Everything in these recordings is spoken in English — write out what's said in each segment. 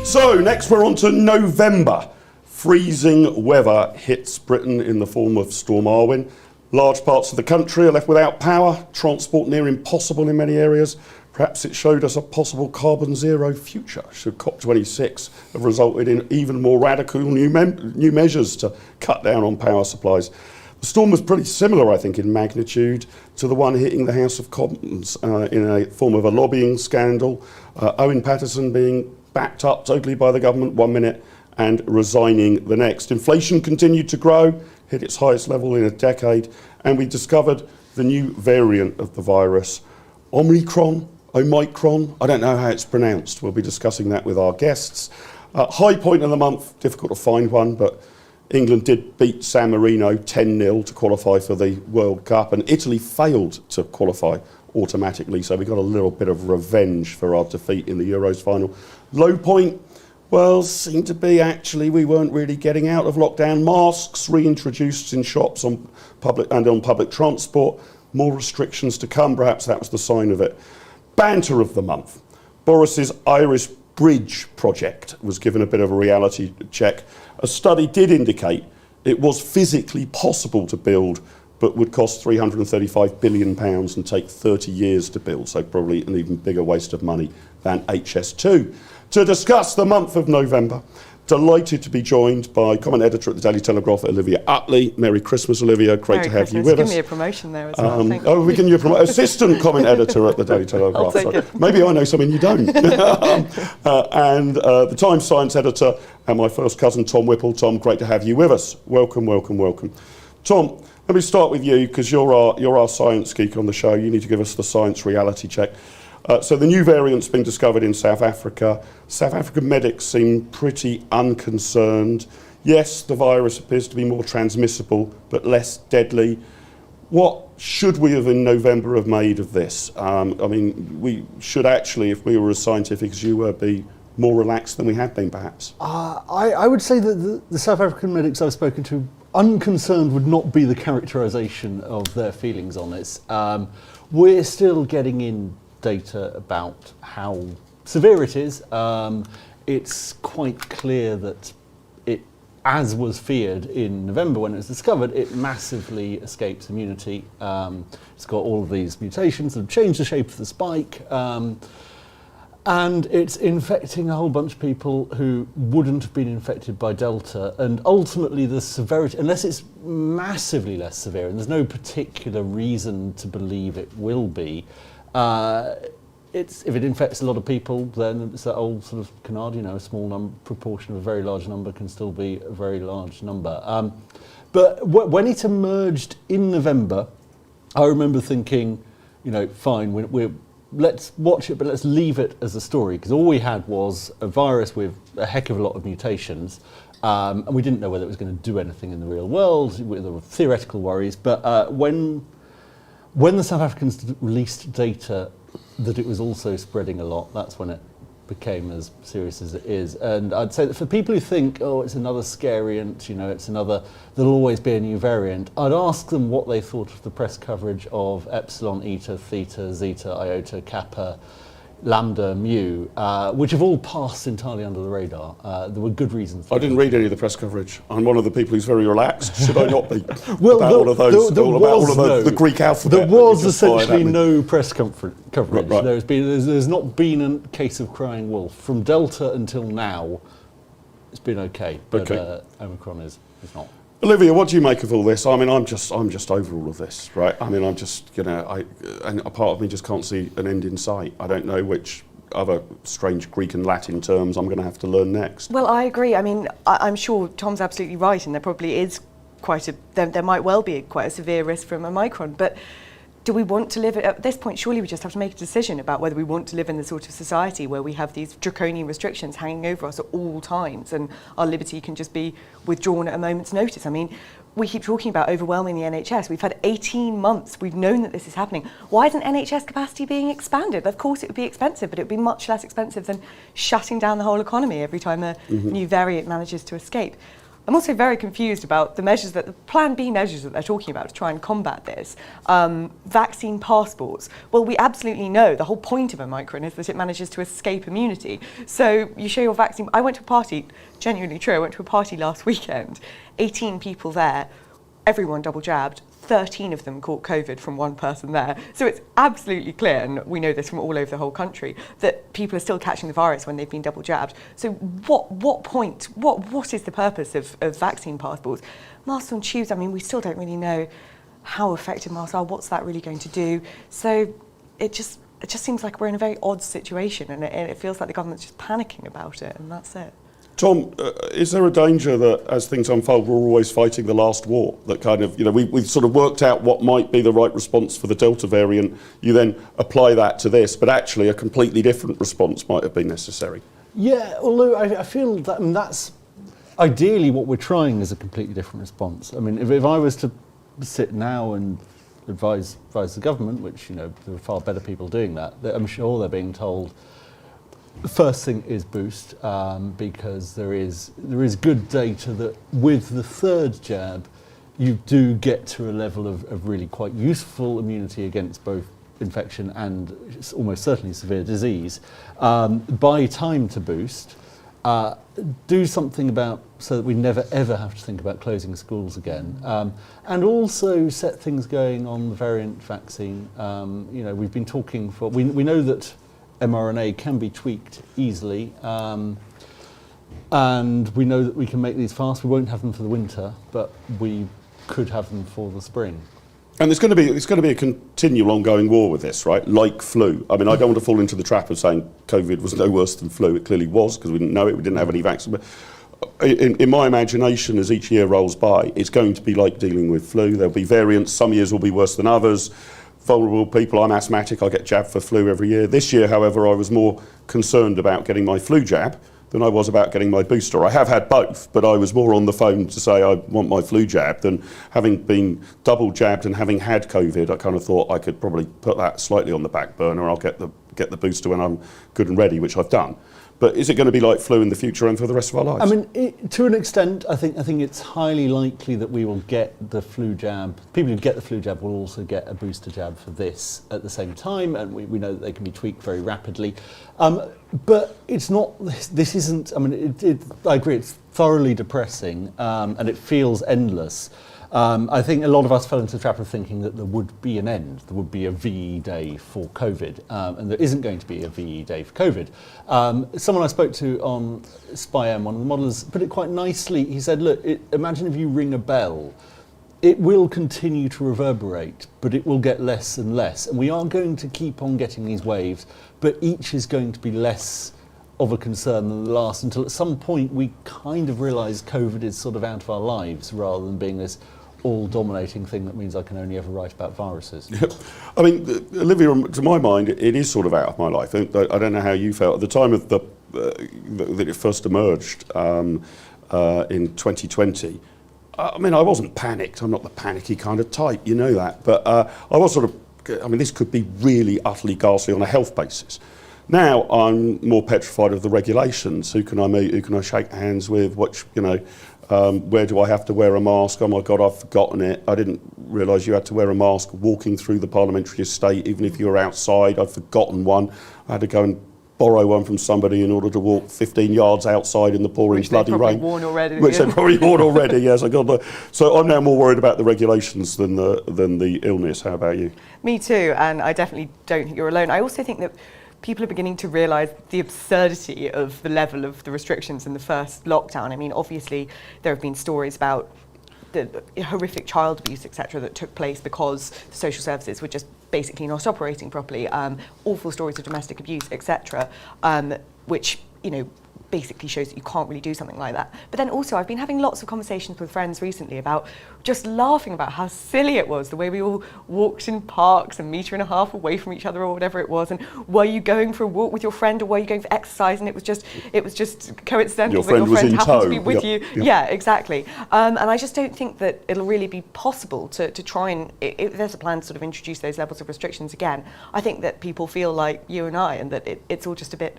So next we're on to November. Freezing weather hits Britain in the form of Storm Arwen. Large parts of the country are left without power, transport near impossible in many areas. Perhaps it showed us a possible carbon zero future should COP26 have resulted in even more radical new measures to cut down on power supplies. The storm was pretty similar, I think, in magnitude to the one hitting the House of Commons in a form of a lobbying scandal. Owen Paterson being backed up totally by the government 1 minute and resigning the next. Inflation continued to grow, hit its highest level in a decade, and we discovered the new variant of the virus, Omicron, I don't know how it's pronounced. We'll be discussing that with our guests. High point of the month, difficult to find one, but England did beat San Marino 10-0 to qualify for the World Cup, and Italy failed to qualify automatically, so we got a little bit of revenge for our defeat in the Euros final. Low point, well, seemed to be actually we weren't really getting out of lockdown. Masks reintroduced in shops on public transport. More restrictions to come, perhaps that was the sign of it. Banter of the month. Boris's Irish Bridge project was given a bit of a reality check. A study did indicate it was physically possible to build, but would cost £335 billion and take 30 years to build, so probably an even bigger waste of money than HS2. To discuss the month of November, delighted to be joined by comment editor at the Daily Telegraph, Olivia Utley. Merry Christmas, Olivia. Great to have you with us. Give me a promotion there as well. We're giving you a promotion. Assistant comment editor at the Daily Telegraph. I'll take it. Maybe I know something you don't. And the Times science editor and my first cousin, Tom Whipple. Tom, great to have you with us. Welcome, welcome, welcome. Tom, let me start with you because you're our science geek on the show. You need to give us the science reality check. So the new variant's been discovered in South Africa. South African medics seem pretty unconcerned. Yes, the virus appears to be more transmissible, but less deadly. What should we have in November have made of this? I mean, we should actually, if we were as scientific as you were, be more relaxed than we have been, perhaps. I would say that the South African medics I've spoken to, unconcerned would not be the characterisation of their feelings on this. We're still getting in data about how severe it is. It's quite clear that it, as was feared in November when it was discovered, it massively escapes immunity. It's got all of these mutations that have changed the shape of the spike, and it's infecting a whole bunch of people who wouldn't have been infected by Delta, and ultimately the severity, unless it's massively less severe, and there's no particular reason to believe it will be, if it infects a lot of people, then it's that old sort of canard, a small proportion of a very large number can still be a very large number. But when it emerged in November, I remember thinking, fine, let's watch it, but let's leave it as a story, because all we had was a virus with a heck of a lot of mutations, and we didn't know whether it was going to do anything in the real world. There were theoretical worries, but when the South Africans released data that it was also spreading a lot, that's when it became as serious as it is. And I'd say that for people who think, it's another scariant, there'll always be a new variant, I'd ask them what they thought of the press coverage of Epsilon, Eta, Theta, Zeta, Iota, Kappa, Lambda, Mu, which have all passed entirely under the radar. There were good reasons. I didn't read any of the press coverage. I'm one of the people who's very relaxed. Should I not be? Well, all of the Greek alphabet. There was essentially no press coverage. Right. There's not been a case of crying wolf. From Delta until now, it's been okay, but Omicron is not. Olivia, what do you make of all this? I mean, I'm just over all of this, right? I mean, I'm just, and a part of me just can't see an end in sight. I don't know which other strange Greek and Latin terms I'm going to have to learn next. Well, I agree. I mean, I'm sure Tom's absolutely right, and there probably is there might well be quite a severe risk from Omicron, but do we want to live at this point? Surely we just have to make a decision about whether we want to live in the sort of society where we have these draconian restrictions hanging over us at all times and our liberty can just be withdrawn at a moment's notice. I mean, we keep talking about overwhelming the NHS. We've had 18 months. We've known that this is happening. Why isn't NHS capacity being expanded? Of course it would be expensive, but it would be much less expensive than shutting down the whole economy every time a new variant manages to escape. I'm also very confused about the Plan B measures that they're talking about to try and combat this. Vaccine passports. Well, we absolutely know the whole point of Omicron is that it manages to escape immunity. So you show your vaccine. I went to a party, genuinely true, I went to a party last weekend, 18 people there, everyone double jabbed. 13 of them caught COVID from one person there. So it's absolutely clear, and we know this from all over the whole country, that people are still catching the virus when they've been double jabbed. So what is the purpose of vaccine passports? Masks on tubes, I mean, we still don't really know how effective masks are, what's that really going to do? So it just seems like we're in a very odd situation, and it feels like the government's just panicking about it, and that's it. Tom, is there a danger that as things unfold, we're always fighting the last war? That kind of, we've sort of worked out what might be the right response for the Delta variant. You then apply that to this, but actually a completely different response might have been necessary. Yeah, although I feel that that's ideally what we're trying is a completely different response. I mean, if I was to sit now and advise the government, which, there are far better people doing that, I'm sure they're being told, the first thing is boost, because there is good data that with the third jab, you do get to a level of really quite useful immunity against both infection and almost certainly severe disease. Buy time to boost. Do something about so that we never ever have to think about closing schools again, and also set things going on the variant vaccine. We've been talking we know that mRNA can be tweaked easily, and we know that we can make these fast. We won't have them for the winter, but we could have them for the spring. And it's going to be a continual ongoing war with this, right? Like flu. I mean, I don't want to fall into the trap of saying COVID was no worse than flu. It clearly was, because we didn't know it. We didn't have any vaccine. But in my imagination, as each year rolls by, it's going to be like dealing with flu. There'll be variants. Some years will be worse than others. Vulnerable people. I'm asthmatic. I get jabbed for flu every year. This year, however, I was more concerned about getting my flu jab than I was about getting my booster. I have had both, but I was more on the phone to say I want my flu jab than having been double jabbed and having had COVID. I kind of thought I could probably put that slightly on the back burner. I'll get the booster when I'm good and ready, which I've done. But is it going to be like flu in the future and for the rest of our lives? I mean, to an extent, I think it's highly likely that we will get the flu jab. People who get the flu jab will also get a booster jab for this at the same time, and we know that they can be tweaked very rapidly. But it's not. This isn't. I mean, I agree. It's thoroughly depressing, and it feels endless. I think a lot of us fell into the trap of thinking that there would be an end, there would be a VE day for COVID, and there isn't going to be a VE day for COVID. Someone I spoke to on SpyM, one of the modelers, put it quite nicely. He said, look, imagine if you ring a bell, it will continue to reverberate, but it will get less and less. And we are going to keep on getting these waves, but each is going to be less of a concern than the last, until at some point we kind of realise COVID is sort of out of our lives rather than being this all-dominating thing that means I can only ever write about viruses. Yep. I mean, Olivia, to my mind, it is sort of out of my life. I don't know how you felt at the time of that it first emerged in 2020. I mean, I wasn't panicked. I'm not the panicky kind of type, you know that. But I was sort of, I mean, this could be really utterly ghastly on a health basis. Now I'm more petrified of the regulations. Who can I meet? Who can I shake hands with? Where do I have to wear a mask? Oh my God, I've forgotten it. I didn't realise you had to wear a mask walking through the parliamentary estate, even if you were outside. I'd forgotten one. I had to go and borrow one from somebody in order to walk 15 yards outside in the pouring bloody rain. Which they've probably worn already, yes. So I'm now more worried about the regulations than the illness. How about you? Me too, and I definitely don't think you're alone. I also think that people are beginning to realise the absurdity of the level of the restrictions in the first lockdown. I mean, obviously, there have been stories about the horrific child abuse, etc., that took place because the social services were just basically not operating properly. Awful stories of domestic abuse, etc., which, basically shows that you can't really do something like that. But then also, I've been having lots of conversations with friends recently about just laughing about how silly it was, the way we all walked in parks a metre and a half away from each other or whatever it was, and were you going for a walk with your friend or were you going for exercise, and it was just coincidental that your friend happened to be with you. Yep. Yeah, exactly. And I just don't think that it'll really be possible to try and, if there's a plan to sort of introduce those levels of restrictions again, I think that people feel like you and I, and that it's all just a bit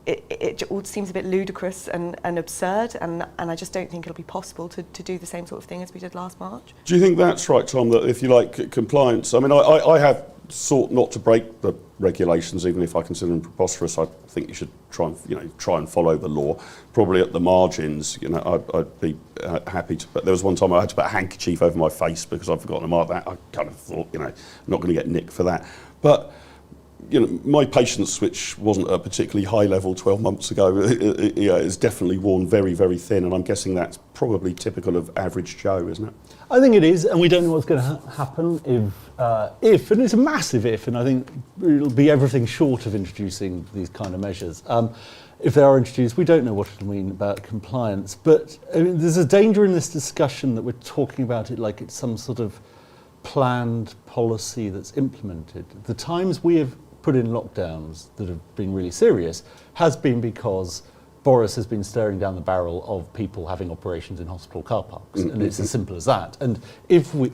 it all seems a bit ludicrous and absurd, and I just don't think it'll be possible to do the same sort of thing as we did last March. Do you think that's right, Tom, that if you like compliance, I mean, I have sought not to break the regulations, even if I consider them preposterous. I think you should try and follow the law. Probably at the margins, I'd be happy to. But there was one time I had to put a handkerchief over my face because I'd forgotten to mark that. I kind of thought, I'm not going to get nicked for that. But my patience, which wasn't a particularly high level 12 months ago, is definitely worn very, very thin, and I'm guessing that's probably typical of average Joe, isn't it? I think it is, and we don't know what's going to happen if, and it's a massive if, and I think it'll be everything short of introducing these kind of measures. If they are introduced, we don't know what it'll mean about compliance, but I mean, there's a danger in this discussion that we're talking about it like it's some sort of planned policy that's implemented. The times we have put in lockdowns that have been really serious has been because Boris has been staring down the barrel of people having operations in hospital car parks, and it's as simple as that. And if we,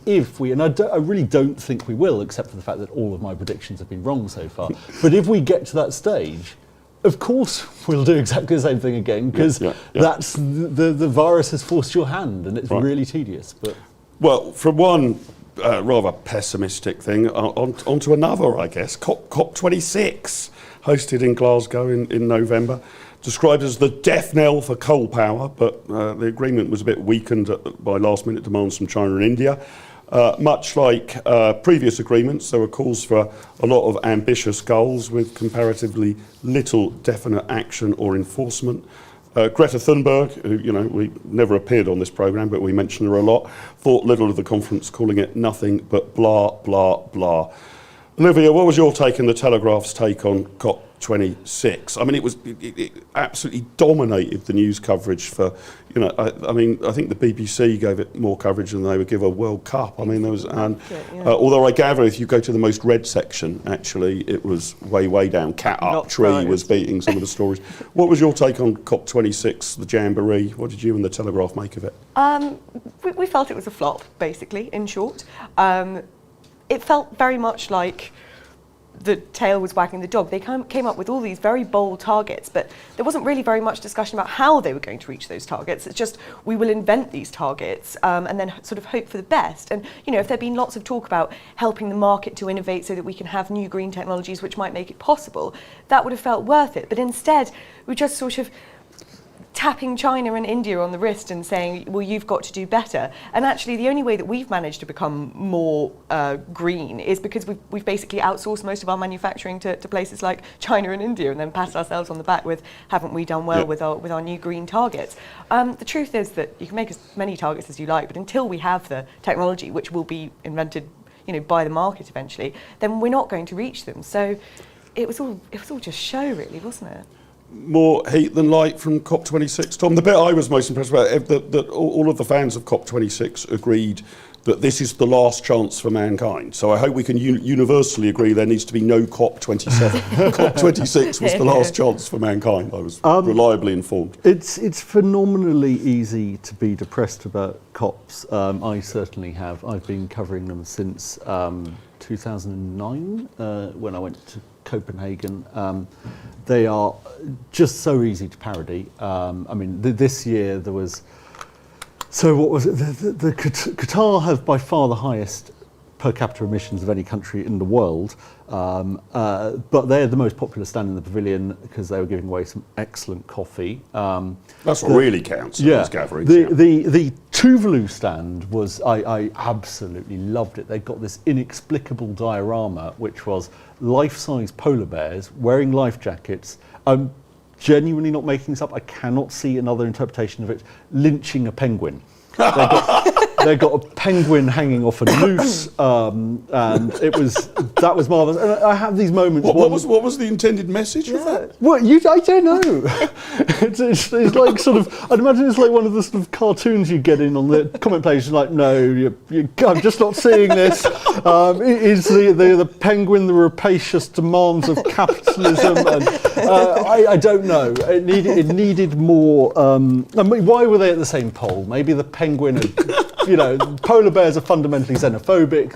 and I really don't think we will, except for the fact that all of my predictions have been wrong so far. But if we get to that stage, of course we'll do exactly the same thing again, because that's the virus has forced your hand, and it's really tedious. But well, from one rather pessimistic thing onto another, I guess. COP26, hosted in Glasgow in November, described as the death knell for coal power, but the agreement was a bit weakened by last-minute demands from China and India. Much like previous agreements, there were calls for a lot of ambitious goals with comparatively little definite action or enforcement. Greta Thunberg, who we never appeared on this programme, but we mentioned her a lot, thought little of the conference, calling it nothing but blah, blah, blah. Olivia, what was your take and the Telegraph's take on COP26? I mean, it absolutely dominated the news coverage for, I think the BBC gave it more coverage than they would give a World Cup. I mean, there was, although I gather if you go to the most read section, actually, it was way, way down. Cat Up Tree was beating some of the stories. What was your take on COP26, the Jamboree? What did you and the Telegraph make of it? We felt it was a flop, basically, in short. It felt very much like the tail was wagging the dog. They came up with all these very bold targets, but there wasn't really very much discussion about how they were going to reach those targets. It's just, we will invent these targets and then sort of hope for the best. And, if there'd been lots of talk about helping the market to innovate so that we can have new green technologies which might make it possible, that would have felt worth it. But instead, we just sort of tapping China and India on the wrist and saying, well, you've got to do better. And actually, the only way that we've managed to become more green is because we've basically outsourced most of our manufacturing to places like China and India, and then patted ourselves on the back with, haven't we done well with our new green targets? The truth is that you can make as many targets as you like, but until we have the technology, which will be invented by the market eventually, then we're not going to reach them. So it was all just show, really, wasn't it? More heat than light from COP26, Tom. The bit I was most impressed about, that all of the fans of COP26 agreed that this is the last chance for mankind. So I hope we can universally agree there needs to be no COP27. COP26 was the last chance for mankind. I was reliably informed. It's phenomenally easy to be depressed about COPs. I certainly have. I've been covering them since 2009 when I went to Copenhagen. They are just so easy to parody. This year there was. So what was it? The Qatar have by far the highest per capita emissions of any country in the world, but they're the most popular stand in the pavilion because they were giving away some excellent coffee. That's what really counts in these gatherings. The Tuvalu stand was, I absolutely loved it. They got this inexplicable diorama, which was life-size polar bears wearing life jackets. I'm genuinely not making this up. I cannot see another interpretation of it. Lynching a penguin. They got a penguin hanging off a noose, and that was marvellous. And I have these moments. What was the intended message of that? Well, I don't know. it's like sort of. I'd imagine it's like one of the sort of cartoons you get in on the comment page. Like, no, I'm just not seeing this. Is the penguin the rapacious demands of capitalism? And I don't know. It needed more. Why were they at the same pole? Maybe the penguin had, polar bears are fundamentally xenophobic.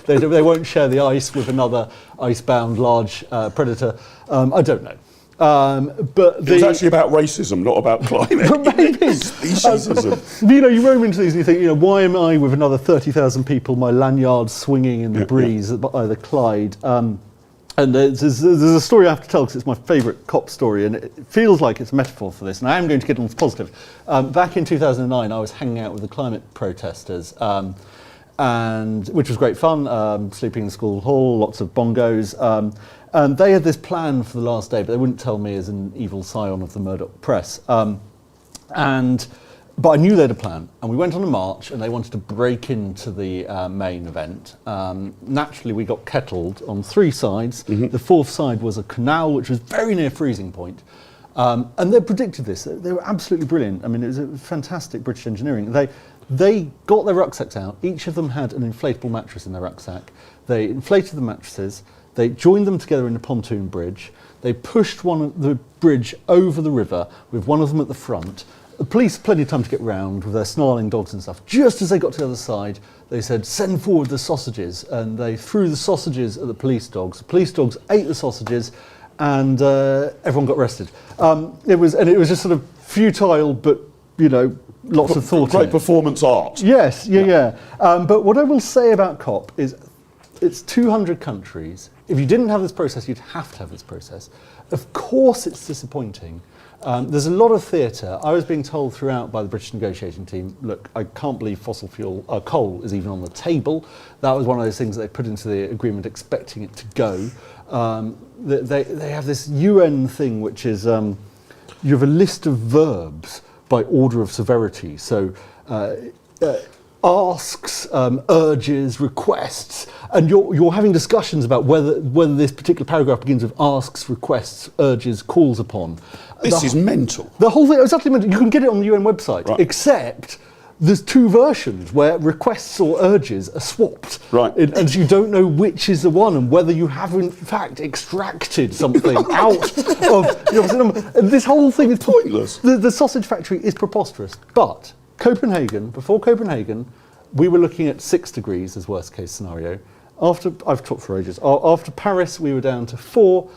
They won't share the ice with another ice-bound large predator. I don't know. But It was actually about racism, not about climate. Maybe. Speciesism. You roam into these and you think, why am I with another 30,000 people, my lanyard swinging in the breeze by the Clyde? And there's a story I have to tell because it's my favourite COP story, and it feels like it's a metaphor for this, and I am going to get on to positive. Back in 2009, I was hanging out with the climate protesters, and which was great fun, sleeping in the school hall, lots of bongos. And they had this plan for the last day, but they wouldn't tell me as an evil scion of the Murdoch press. But I knew they had a plan, and we went on a march, and they wanted to break into the main event. Naturally, we got kettled on 3 sides. Mm-hmm. The 4th side was a canal, which was very near freezing point. And they predicted this. They were absolutely brilliant. I mean, it was a fantastic British engineering. They got their rucksacks out. Each of them had an inflatable mattress in their rucksack. They inflated the mattresses. They joined them together in a pontoon bridge. They pushed the bridge over the river with one of them at the front. The police had plenty of time to get round with their snarling dogs and stuff. Just as they got to the other side, they said, "Send forward the sausages." And they threw the sausages at the police dogs. The police dogs ate the sausages, and everyone got arrested. It was just sort of futile, but lots of thought. Great performance art. Yes, yeah. But what I will say about COP is, it's 200 countries. If you didn't have this process, you'd have to have this process. Of course, it's disappointing. There's a lot of theatre. I was being told throughout by the British negotiating team, look, I can't believe fossil fuel, coal is even on the table. That was one of those things that they put into the agreement expecting it to go. They have this UN thing, which is you have a list of verbs by order of severity. So asks, urges, requests, and you're having discussions about whether this particular paragraph begins with asks, requests, urges, calls upon. This is mental. The whole thing is utterly mental. You can get it on the UN website, Right. except there's 2 versions where requests or urges are swapped. Right. And you don't know which is the one and whether you have in fact extracted something out of... and this whole thing is pointless. The sausage factory is preposterous. But before Copenhagen, we were looking at 6 degrees as worst case scenario. I've talked for ages. After Paris, we were down to 4.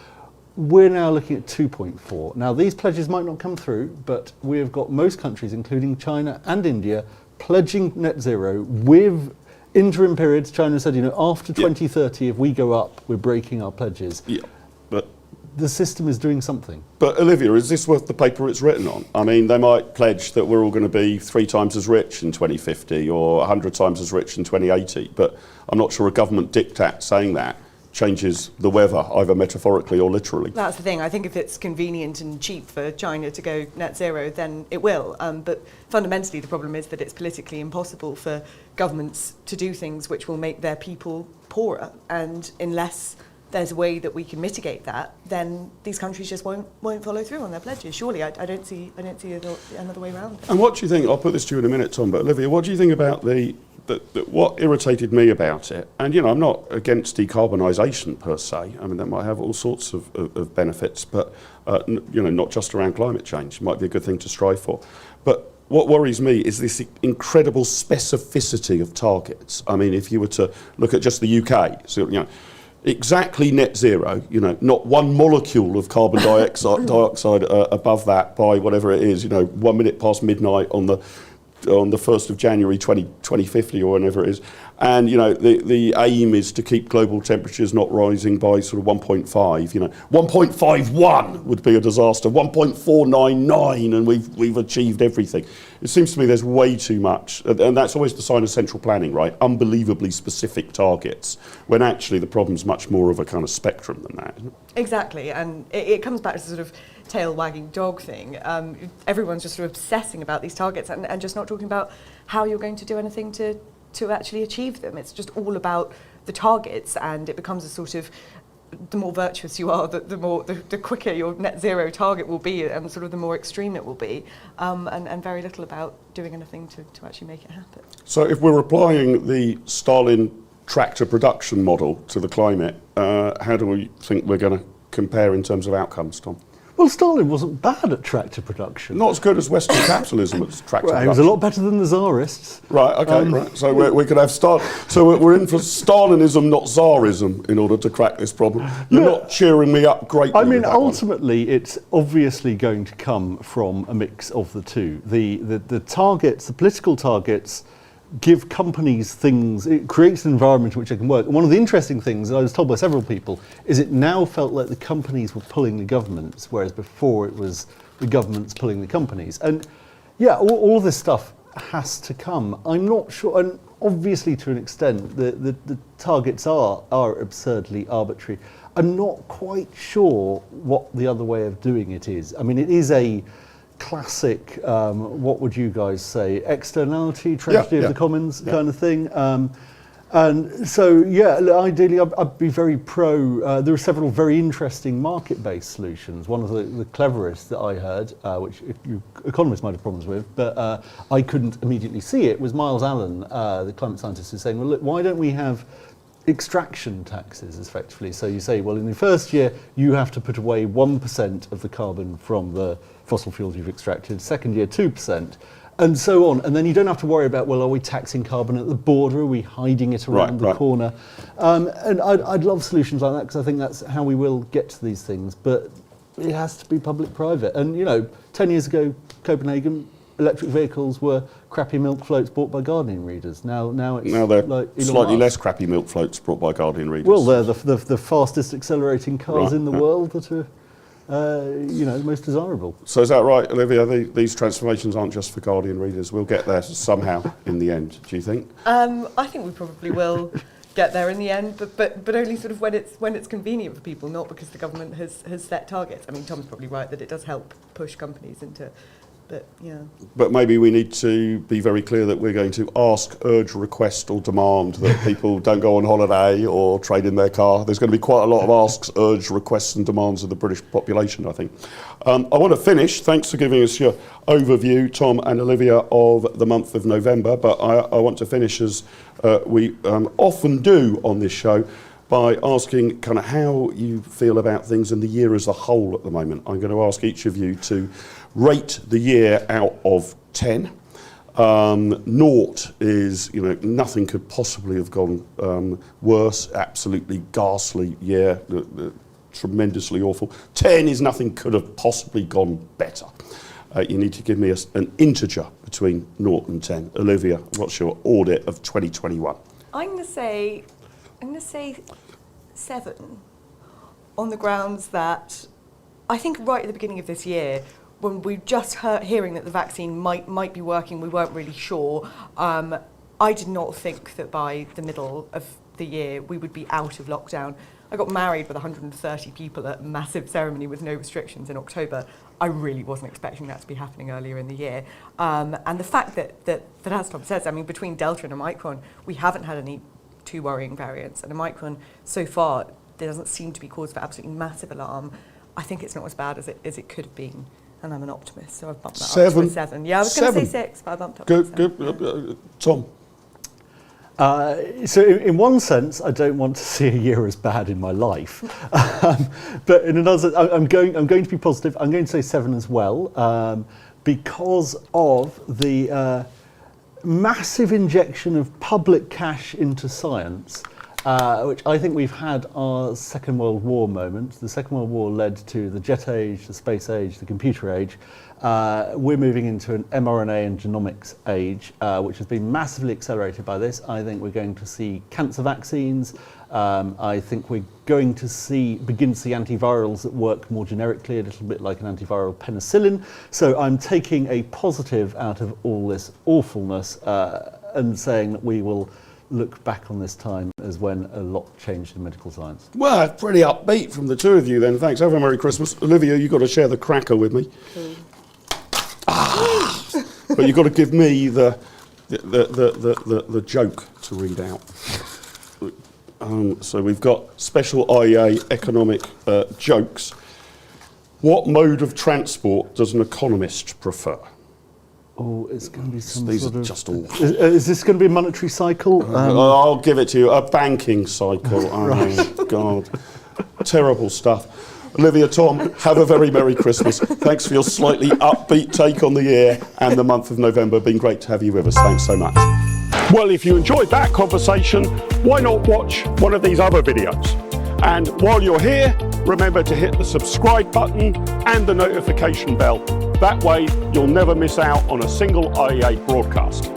We're now looking at 2.4. Now, these pledges might not come through, but we have got most countries, including China and India, pledging net zero with interim periods. China said, after 2030, if we go up, we're breaking our pledges. Yeah, but the system is doing something. But Olivia, is this worth the paper it's written on? I mean, they might pledge that we're all going to be 3 times as rich in 2050 or 100 times as rich in 2080, but I'm not sure a government diktat saying that changes the weather, either metaphorically or literally. That's the thing. I think if it's convenient and cheap for China to go net zero, then it will. But fundamentally, the problem is that it's politically impossible for governments to do things which will make their people poorer. And unless there's a way that we can mitigate that, then these countries just won't follow through on their pledges. Surely, I don't see another way around. And what do you think? I'll put this to you in a minute, Tom. But Olivia, what do you think about what irritated me about it? And I'm not against decarbonisation per se. I mean, that might have all sorts of benefits, but not just around climate change. It might be a good thing to strive for. But what worries me is this incredible specificity of targets. I mean, if you were to look at just the UK, so exactly net zero, not one molecule of carbon dioxide above that by whatever it is, 1 minute past midnight on the 1st of January 2050 or whenever it is. And, the aim is to keep global temperatures not rising by sort of 1.5, 1.51 would be a disaster, 1.499 and we've achieved everything. It seems to me there's way too much, and that's always the sign of central planning, right? Unbelievably specific targets, when actually the problem's much more of a kind of spectrum than that, isn't it? Exactly, and it comes back to sort of tail wagging dog thing. Everyone's just sort of obsessing about these targets and just not talking about how you're going to do anything to actually achieve them. It's just all about the targets, and it becomes a sort of, the more virtuous you are, the quicker your net zero target will be, and sort of the more extreme it will be, and very little about doing anything to actually make it happen. So if we're applying the Stalin tractor production model to the climate, how do we think we're going to compare in terms of outcomes, Tom? Well, Stalin wasn't bad at tractor production. Not as good as Western capitalism at tractor Well, he was a lot better than the Tsarists. Right, okay, right. So we could have So we're in for Stalinism, not Tsarism, in order to crack this problem. You're not cheering me up greatly. I mean, with that ultimately, it's obviously going to come from a mix of the two. The targets, the political targets, give companies things, it creates an environment in which they can work. And one of the interesting things, and I was told by several people, is it now felt like the companies were pulling the governments, whereas before it was the governments pulling the companies. And yeah, all this stuff has to come. I'm not sure, and obviously to an extent, the targets are absurdly arbitrary. I'm not quite sure what the other way of doing it is. I mean, it is a classic, what would you guys say, externality, tragedy of the commons kind of thing. And so, yeah, ideally I'd be very pro, there are several very interesting market-based solutions. One of the cleverest that I heard, which you economists might have problems with, but I couldn't immediately see it, was Miles Allen, the climate scientist, who's saying, well, look, why don't we have extraction taxes, effectively? So you say, well, in the first year, you have to put away 1% of the carbon from the fossil fuels you've extracted, second year 2%, and so on. And then you don't have to worry about, well, are we taxing carbon at the border? Are we hiding it around the corner? And I'd love solutions like that, because I think that's how we will get to these things. But it has to be public-private. And, you know, 10 years ago, Copenhagen, electric vehicles were crappy milk floats bought by Guardian readers. Now they're like slightly less crappy milk floats brought by Guardian readers. Well, they're the fastest accelerating cars in the world that are, most desirable. So is that right, Olivia? These transformations aren't just for Guardian readers. We'll get there somehow in the end, do you think? I think we probably will get there in the end, but only sort of when it's convenient for people, not because the government has set targets. I mean, Tom's probably right that it does help push companies into. But maybe we need to be very clear that we're going to ask, urge, request or demand that people don't go on holiday or trade in their car. There's going to be quite a lot of asks, urge, requests and demands of the British population, I think. I want to finish, thanks for giving us your overview, Tom and Olivia, of the month of November, but I want to finish as we often do on this show by asking kind of how you feel about things in the year as a whole at the moment. I'm going to ask each of you to rate the year out of 10. Naught is, nothing could possibly have gone worse, absolutely ghastly year, tremendously awful. 10 is nothing could have possibly gone better. You need to give me an integer between 0 and 10. Olivia, what's your audit of 2021? I'm going to say 7, on the grounds that I think right at the beginning of this year, when we just heard hearing that the vaccine might be working, we weren't really sure. I did not think that by the middle of the year we would be out of lockdown. I got married with 130 people at a massive ceremony with no restrictions in October. I really wasn't expecting that to be happening earlier in the year. And the fact that as Tom says, I mean, between Delta and Omicron, we haven't had any too worrying variants. And Omicron, so far, there doesn't seem to be cause for absolutely massive alarm. I think it's not as bad as it could have been. And I'm an optimist, so I've bumped that up to a 7. Yeah, I was going to say 6, but I bumped up to 7. Good. Tom? So in one sense, I don't want to see a year as bad in my life. But in another, I'm going to be positive. I'm going to say 7 as well, because of the massive injection of public cash into science, which I think we've had our Second World War moment. The Second World War led to the jet age, the space age, the computer age. We're moving into an mRNA and genomics age, which has been massively accelerated by this. I think we're going to see cancer vaccines. I think we're going to begin to see antivirals that work more generically, a little bit like an antiviral penicillin. So I'm taking a positive out of all this awfulness and saying that we will look back on this time as when a lot changed in medical science. Well, pretty upbeat from the two of you then. Thanks. Have a Merry Christmas. Olivia, you've got to share the cracker with me. But you've got to give me the joke to read out. So we've got special IEA economic jokes. What mode of transport does an economist prefer? Oh, it's going to be some These sort are of... just awful. Is this going to be a monetary cycle? I'll give it to you. A banking cycle. Oh, God. Terrible stuff. Olivia, Tom, have a very Merry Christmas. Thanks for your slightly upbeat take on the year and the month of November. Been great to have you with us. Thanks so much. Well, if you enjoyed that conversation, why not watch one of these other videos? And while you're here, remember to hit the subscribe button and the notification bell. That way, you'll never miss out on a single IEA broadcast.